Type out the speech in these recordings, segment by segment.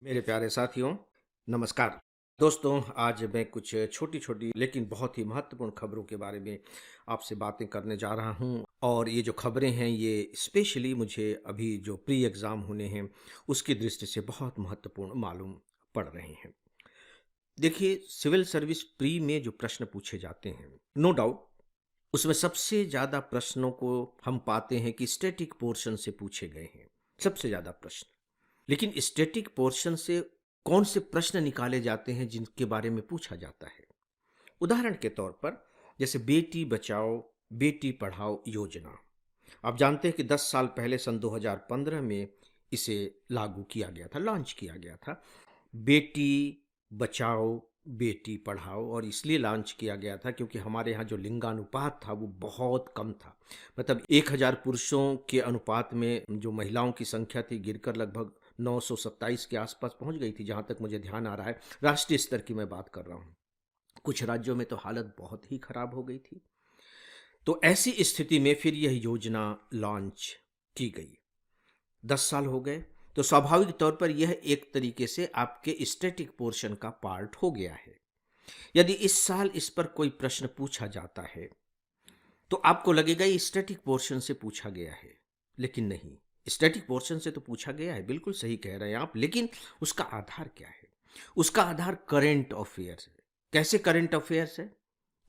मेरे प्यारे साथियों, नमस्कार। दोस्तों, आज मैं कुछ छोटी-छोटी लेकिन बहुत ही महत्वपूर्ण खबरों के बारे में आपसे बातें करने जा रहा हूँ और ये जो खबरें हैं, ये स्पेशली मुझे अभी जो प्री एग्ज़ाम होने हैं, उसकी दृष्टि से बहुत महत्वपूर्ण मालूम पड़ रहे हैं। देखिए, सिविल सर्विस प्री में जो प्रश्न पूछे जाते हैं, नो डाउट उसमें सबसे ज़्यादा प्रश्नों को हम पाते हैं कि स्टैटिक पोर्शन से पूछे गए हैं, सबसे ज़्यादा प्रश्न। लेकिन स्टैटिक पोर्शन से कौन से प्रश्न निकाले जाते हैं जिनके बारे में पूछा जाता है? उदाहरण के तौर पर जैसे बेटी बचाओ बेटी पढ़ाओ योजना। आप जानते हैं कि 10 साल पहले सन 2015 में इसे लागू किया गया था, लॉन्च किया गया था। बेटी बचाओ बेटी पढ़ाओ, और इसलिए लॉन्च किया गया था क्योंकि हमारे यहाँ जो लिंगानुपात था वो बहुत कम था। मतलब 1000 पुरुषों के अनुपात में जो महिलाओं की संख्या थी गिरकर लगभग 927 के आसपास पहुंच गई थी, जहां तक मुझे ध्यान आ रहा है। राष्ट्रीय स्तर की मैं बात कर रहा हूँ। कुछ राज्यों में तो हालत बहुत ही खराब हो गई थी। तो ऐसी स्थिति में फिर यह योजना लॉन्च की गई। 10 साल हो गए, तो स्वाभाविक तौर पर यह एक तरीके से आपके स्टैटिक पोर्शन का पार्ट हो गया है। यदि इस साल इस पर कोई प्रश्न पूछा जाता है, तो आपको लगेगा ये स्टैटिक पोर्शन से पूछा गया है, लेकिन नहीं। स्टैटिक पोर्शन से तो पूछा गया है, बिल्कुल सही कह रहे हैं आप, लेकिन उसका आधार क्या है? उसका आधार करंट अफेयर्स है। कैसे करंट अफेयर्स है?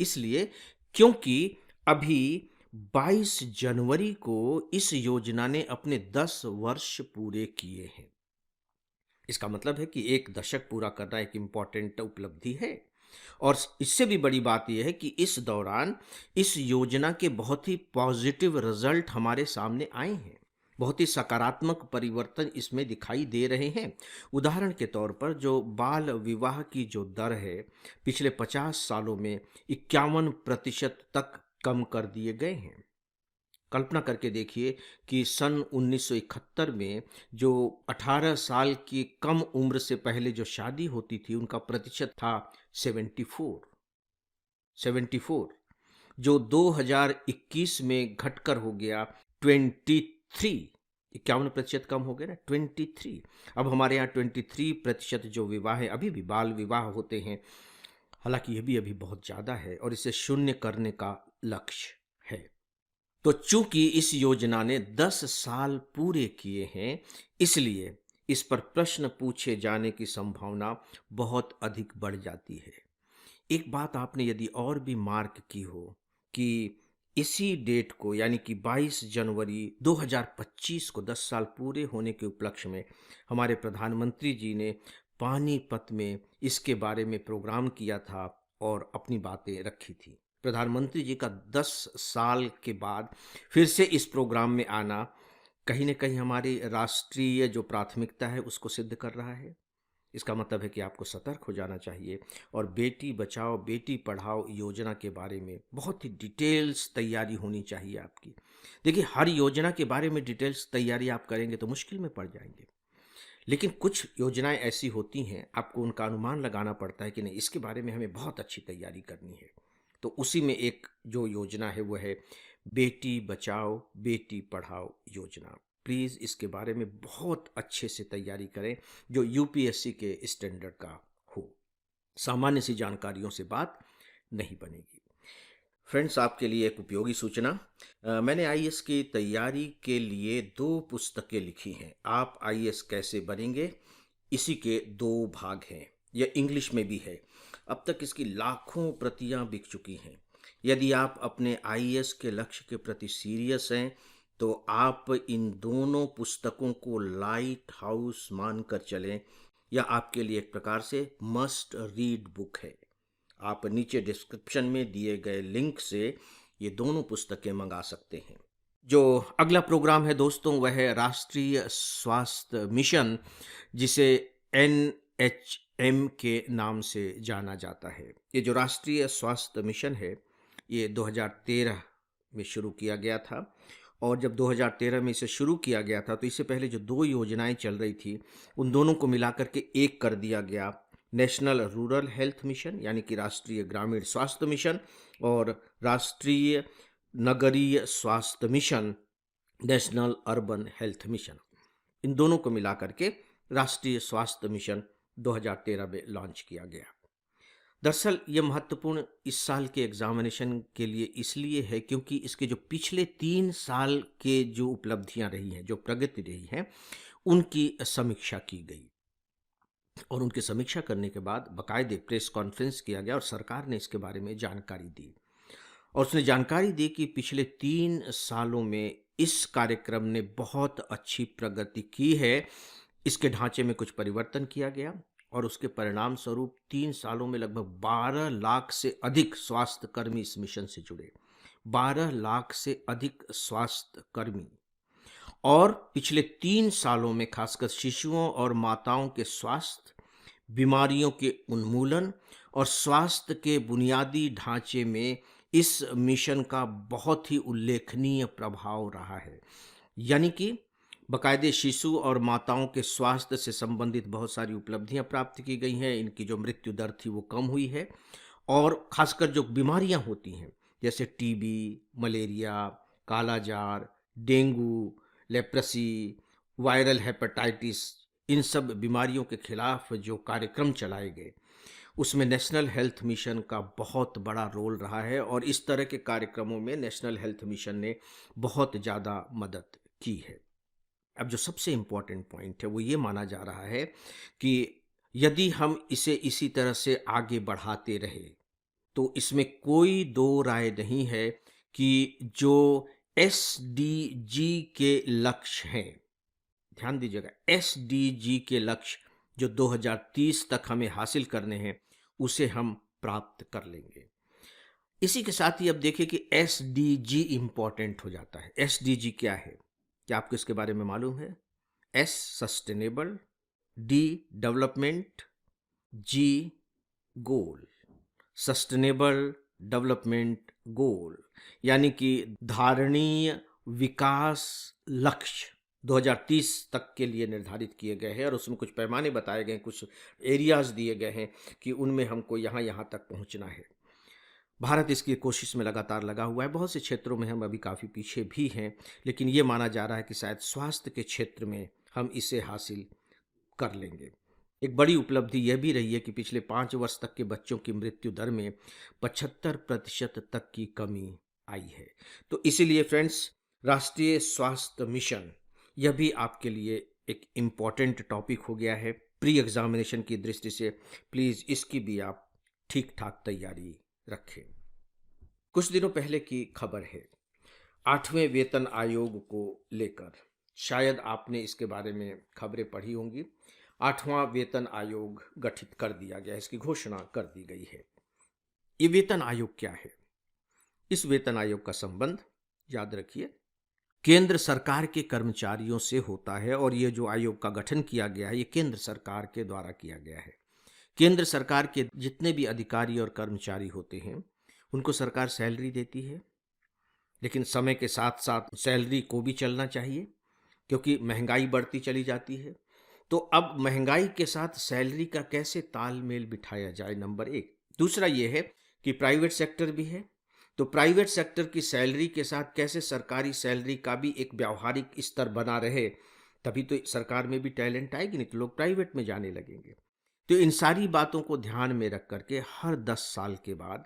इसलिए क्योंकि अभी 22 जनवरी को इस योजना ने अपने 10 वर्ष पूरे किए हैं। इसका मतलब है कि एक दशक पूरा करना एक इम्पॉर्टेंट उपलब्धि है। और इससे भी बड़ी बात यह है कि इस दौरान इस योजना के बहुत ही पॉजिटिव रिजल्ट हमारे सामने आए हैं। बहुत ही सकारात्मक परिवर्तन इसमें दिखाई दे रहे हैं। उदाहरण के तौर पर जो बाल विवाह की जो दर है, पिछले 50 सालों में 51% तक कम कर दिए गए हैं। कल्पना करके देखिए कि सन 1971 में जो 18 साल की कम उम्र से पहले जो शादी होती थी उनका प्रतिशत था 74। 74 जो 2021 में घटकर हो गया 23। 51% कम हो गया ना, 23। अब हमारे यहाँ 23% जो विवाह है, अभी भी बाल विवाह होते हैं। हालांकि यह भी अभी बहुत ज़्यादा है और इसे शून्य करने का लक्ष्य है। तो चूंकि इस योजना ने 10 साल पूरे किए हैं, इसलिए इस पर प्रश्न पूछे जाने की संभावना बहुत अधिक बढ़ जाती है। एक बात आपने यदि और भी मार्क की हो कि इसी डेट को, यानी कि 22 जनवरी 2025 को 10 साल पूरे होने के उपलक्ष्य में हमारे प्रधानमंत्री जी ने पानीपत में इसके बारे में प्रोग्राम किया था और अपनी बातें रखी थी। प्रधानमंत्री जी का 10 साल के बाद फिर से इस प्रोग्राम में आना कहीं न कहीं हमारी राष्ट्रीय जो प्राथमिकता है उसको सिद्ध कर रहा है। इसका मतलब है कि आपको सतर्क हो जाना चाहिए और बेटी बचाओ बेटी पढ़ाओ योजना के बारे में बहुत ही डिटेल्स तैयारी होनी चाहिए आपकी। देखिए, हर योजना के बारे में डिटेल्स तैयारी आप करेंगे तो मुश्किल में पड़ जाएंगे। लेकिन कुछ योजनाएं ऐसी होती हैं, आपको उनका अनुमान लगाना पड़ता है कि नहीं, इसके बारे में हमें बहुत अच्छी तैयारी करनी है। तो उसी में एक जो योजना है वो है बेटी बचाओ बेटी पढ़ाओ योजना। प्लीज़ इसके बारे में बहुत अच्छे से तैयारी करें, जो यूपीएससी के स्टैंडर्ड का हो। सामान्य सी जानकारियों से बात नहीं बनेगी। फ्रेंड्स, आपके लिए एक उपयोगी सूचना। मैंने आईएएस की तैयारी के लिए 2 पुस्तकें लिखी हैं। आप आईएएस कैसे बनेंगे, इसी के 2 भाग हैं। यह इंग्लिश में भी है। अब तक इसकी लाखों प्रतियां बिक चुकी हैं। यदि आप अपने आईएएस के लक्ष्य के प्रति सीरियस हैं, तो आप इन दोनों पुस्तकों को लाइट हाउस मानकर चलें। यह आपके लिए एक प्रकार से मस्ट रीड बुक है। आप नीचे डिस्क्रिप्शन में दिए गए लिंक से ये दोनों पुस्तकें मंगा सकते हैं। जो अगला प्रोग्राम है दोस्तों, वह है राष्ट्रीय स्वास्थ्य मिशन, जिसे एनएचएम के नाम से जाना जाता है। ये जो राष्ट्रीय स्वास्थ्य मिशन है, ये 2013 में शुरू किया गया था। और जब 2013 में इसे शुरू किया गया था, तो इससे पहले जो 2 योजनाएं चल रही थी, उन दोनों को मिलाकर के एक कर दिया गया, नेशनल रूरल हेल्थ मिशन, यानी कि राष्ट्रीय ग्रामीण स्वास्थ्य मिशन, और राष्ट्रीय नगरीय स्वास्थ्य mission, national urban health mission. इन दोनों को मिला करके राष्ट्रीय स्वास्थ्य मिशन 2013 में लॉन्च किया गया। दरअसल ये महत्वपूर्ण इस साल के एग्जामिनेशन के लिए इसलिए है क्योंकि इसके जो पिछले 3 साल के जो उपलब्धियां रही हैं, जो प्रगति रही है, उनकी समीक्षा की गई और उनकी समीक्षा करने के बाद बाकायदे प्रेस कॉन्फ्रेंस किया गया और सरकार ने इसके बारे में जानकारी दी और उसने जानकारी दी कि पिछले 3 सालों में इस कार्यक्रम ने बहुत अच्छी प्रगति की है। इसके ढांचे में कुछ परिवर्तन किया गया और उसके परिणाम स्वरूप 3 सालों में लगभग 12 लाख से अधिक स्वास्थ्य कर्मी इस मिशन से जुड़े। 12 लाख से अधिक स्वास्थ्य कर्मी, और पिछले 3 सालों में खासकर शिशुओं और माताओं के स्वास्थ्य, बीमारियों के उन्मूलन और स्वास्थ्य के बुनियादी ढांचे में इस मिशन का बहुत ही उल्लेखनीय प्रभाव रहा है। यानी कि बाकायदे शिशु और माताओं के स्वास्थ्य से संबंधित बहुत सारी उपलब्धियां प्राप्त की गई हैं। इनकी जो मृत्यु दर थी वो कम हुई है और खासकर जो बीमारियां होती हैं जैसे टीबी, मलेरिया, कालाजार, डेंगू, लेप्रेसी, वायरल हेपेटाइटिस, इन सब बीमारियों के खिलाफ जो कार्यक्रम चलाए गए उसमें नेशनल हेल्थ मिशन का बहुत बड़ा रोल रहा है और इस तरह के कार्यक्रमों में नेशनल हेल्थ मिशन ने बहुत ज़्यादा मदद की है। अब जो सबसे इम्पोर्टेंट पॉइंट है वो ये माना जा रहा है कि यदि हम इसे इसी तरह से आगे बढ़ाते रहे तो इसमें कोई दो राय नहीं है कि जो एसडीजी के लक्ष्य हैं, ध्यान दीजिएगा, एसडीजी के लक्ष्य जो 2030 तक हमें हासिल करने हैं उसे हम प्राप्त कर लेंगे। इसी के साथ ही अब देखिए कि एसडीजी इंपॉर्टेंट हो जाता है। एसडीजी क्या है, क्या आपको इसके बारे में मालूम है? एस सस्टेनेबल, डी डेवलपमेंट, जी गोल। सस्टेनेबल डेवलपमेंट गोल यानी कि धारणीय विकास लक्ष्य 2030 तक के लिए निर्धारित किए गए हैं और उसमें कुछ पैमाने बताए गए हैं, कुछ एरियाज दिए गए हैं कि उनमें हमको यहाँ तक पहुँचना है। भारत इसकी कोशिश में लगातार लगा हुआ है। बहुत से क्षेत्रों में हम अभी काफ़ी पीछे भी हैं, लेकिन ये माना जा रहा है कि शायद स्वास्थ्य के क्षेत्र में हम इसे हासिल कर लेंगे। एक बड़ी उपलब्धि यह भी रही है कि पिछले 5 वर्ष तक के बच्चों की मृत्यु दर में 75% तक की कमी आई है। तो इसीलिए फ्रेंड्स, राष्ट्रीय स्वास्थ्य मिशन यह भी आपके लिए एक इम्पॉर्टेंट टॉपिक हो गया है। प्री एग्जामिनेशन की दृष्टि से प्लीज़ इसकी भी आप ठीक ठाक तैयारी रखें। कुछ दिनों पहले की खबर है 8वें वेतन आयोग को लेकर, शायद आपने इसके बारे में खबरें पढ़ी होंगी। 8वां वेतन आयोग गठित कर दिया गया, इसकी घोषणा कर दी गई है। ये वेतन आयोग क्या है? इस वेतन आयोग का संबंध, याद रखिए, केंद्र सरकार के कर्मचारियों से होता है और ये जो आयोग का गठन किया गया है ये केंद्र सरकार के द्वारा किया गया है। केंद्र सरकार के जितने भी अधिकारी और कर्मचारी होते हैं उनको सरकार सैलरी देती है, लेकिन समय के साथ साथ सैलरी को भी चलना चाहिए क्योंकि महंगाई बढ़ती चली जाती है। तो अब महंगाई के साथ सैलरी का कैसे तालमेल बिठाया जाए, नंबर एक। दूसरा ये है कि प्राइवेट सेक्टर भी है, तो प्राइवेट सेक्टर की सैलरी के साथ कैसे सरकारी सैलरी का भी एक व्यावहारिक स्तर बना रहे, तभी तो सरकार में भी टैलेंट आएगी, नहीं तो लोग प्राइवेट में जाने लगेंगे। तो इन सारी बातों को ध्यान में रख करके हर 10 साल के बाद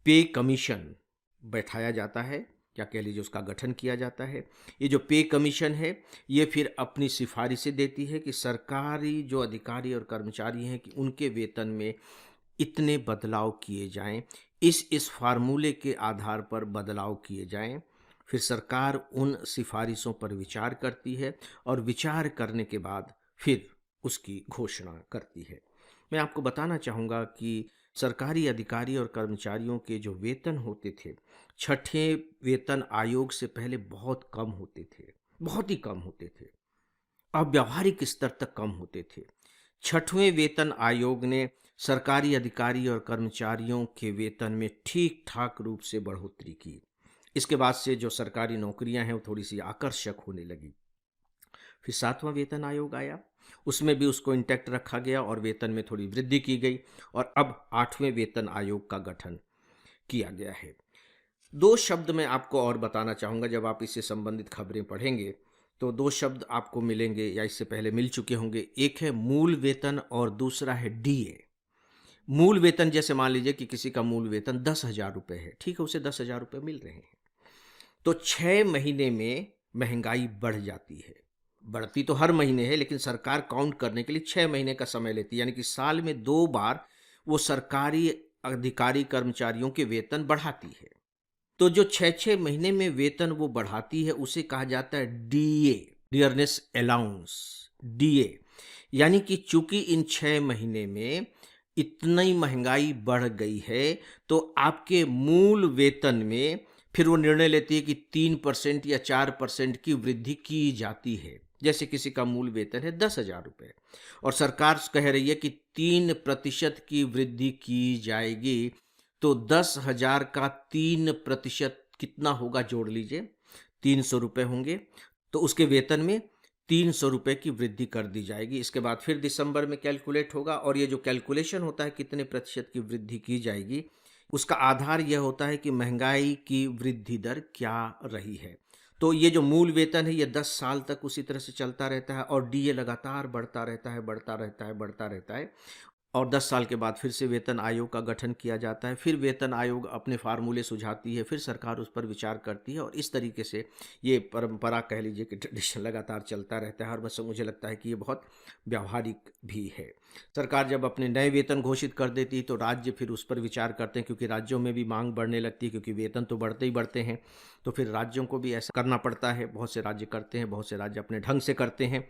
पे कमीशन बैठाया जाता है, क्या कह लीजिए, उसका गठन किया जाता है। ये जो पे कमीशन है ये फिर अपनी सिफारिशें देती है कि सरकारी जो अधिकारी और कर्मचारी हैं कि उनके वेतन में इतने बदलाव किए जाएं, इस फार्मूले के आधार पर बदलाव किए जाएं। फिर सरकार उन सिफारिशों पर विचार करती है और विचार करने के बाद फिर उसकी घोषणा करती है। मैं आपको बताना चाहूँगा कि सरकारी अधिकारी और कर्मचारियों के जो वेतन होते थे 6ठे वेतन आयोग से पहले बहुत कम होते थे, बहुत ही कम होते थे, अब व्यावहारिक स्तर तक कम होते थे। 6वें वेतन आयोग ने सरकारी अधिकारी और कर्मचारियों के वेतन में ठीक ठाक रूप से बढ़ोतरी की। इसके बाद से जो सरकारी नौकरियां हैं वो थोड़ी सी आकर्षक होने लगी। फिर 7वां वेतन आयोग आया, उसमें भी उसको इंटैक्ट रखा गया और वेतन में थोड़ी वृद्धि की गई और अब 8वें वेतन आयोग का गठन किया गया है। 2 शब्द मैं आपको और बताना चाहूँगा जब आप इससे संबंधित खबरें पढ़ेंगे तो 2 शब्द आपको मिलेंगे या इससे पहले मिल चुके होंगे। एक है मूल वेतन और दूसरा है डीए। मूल वेतन जैसे मान लीजिए कि किसी का मूल वेतन 10,000 रुपए है, ठीक है, उसे 10,000 रुपए मिल रहे हैं। तो 6 महीने में महँगाई बढ़ जाती है। बढ़ती तो हर महीने है, लेकिन सरकार काउंट करने के लिए 6 महीने का समय लेती है, यानी कि साल में 2 बार वो सरकारी अधिकारी कर्मचारियों के वेतन बढ़ाती है। तो जो 6-6 महीने में वेतन वो बढ़ाती है उसे कहा जाता है डीए, डियरनेस अलाउंस, डीए। यानी कि चूंकि इन 6 महीने में इतनी महंगाई बढ़ गई है, तो आपके मूल वेतन में फिर वो निर्णय लेती है कि 3% या 4% की वृद्धि की जाती है। जैसे किसी का मूल वेतन है 10,000 रुपये और सरकार कह रही है कि 3% की वृद्धि की जाएगी, तो 10,000 का 3% कितना होगा, जोड़ लीजिए, 300 रुपये होंगे। तो उसके वेतन में 300 रुपये की वृद्धि कर दी जाएगी। इसके बाद फिर दिसंबर में कैलकुलेट होगा और ये जो कैलकुलेशन होता है कितने प्रतिशत की वृद्धि की जाएगी, उसका आधार यह होता है कि महंगाई की वृद्धि दर क्या रही है। तो ये जो मूल वेतन है ये 10 साल तक उसी तरह से चलता रहता है और डीए लगातार बढ़ता रहता है, बढ़ता रहता है, बढ़ता रहता है। और 10 साल के बाद फिर से वेतन आयोग का गठन किया जाता है, फिर वेतन आयोग अपने फार्मूले सुझाती है, फिर सरकार उस पर विचार करती है और इस तरीके से ये परंपरा, कह लीजिए कि ट्रेडिशन, लगातार चलता रहता है और बस मुझे लगता है कि ये बहुत व्यावहारिक भी है। सरकार जब अपने नए वेतन घोषित कर देती है तो राज्य फिर उस पर विचार करते हैं, क्योंकि राज्यों में भी मांग बढ़ने लगती है, क्योंकि वेतन तो बढ़ते ही बढ़ते हैं, तो फिर राज्यों को भी ऐसा करना पड़ता है। बहुत से राज्य करते हैं, बहुत से राज्य अपने ढंग से करते हैं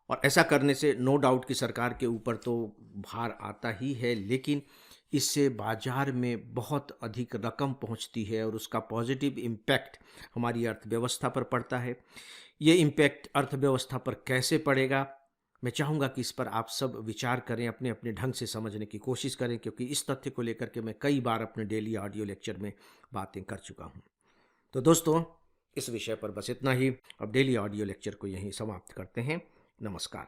और ऐसा करने से नो डाउट कि सरकार के ऊपर तो भार आता ही है, लेकिन इससे बाजार में बहुत अधिक रकम पहुंचती है और उसका पॉजिटिव इम्पैक्ट हमारी अर्थव्यवस्था पर पड़ता है। ये इम्पैक्ट अर्थव्यवस्था पर कैसे पड़ेगा, मैं चाहूँगा कि इस पर आप सब विचार करें, अपने अपने ढंग से समझने की कोशिश करें, क्योंकि इस तथ्य को लेकर के मैं कई बार अपने डेली ऑडियो लेक्चर में बातें कर चुका हूँ। तो दोस्तों, इस विषय पर बस इतना ही। अब डेली ऑडियो लेक्चर को यहीं समाप्त करते हैं। नमस्कार।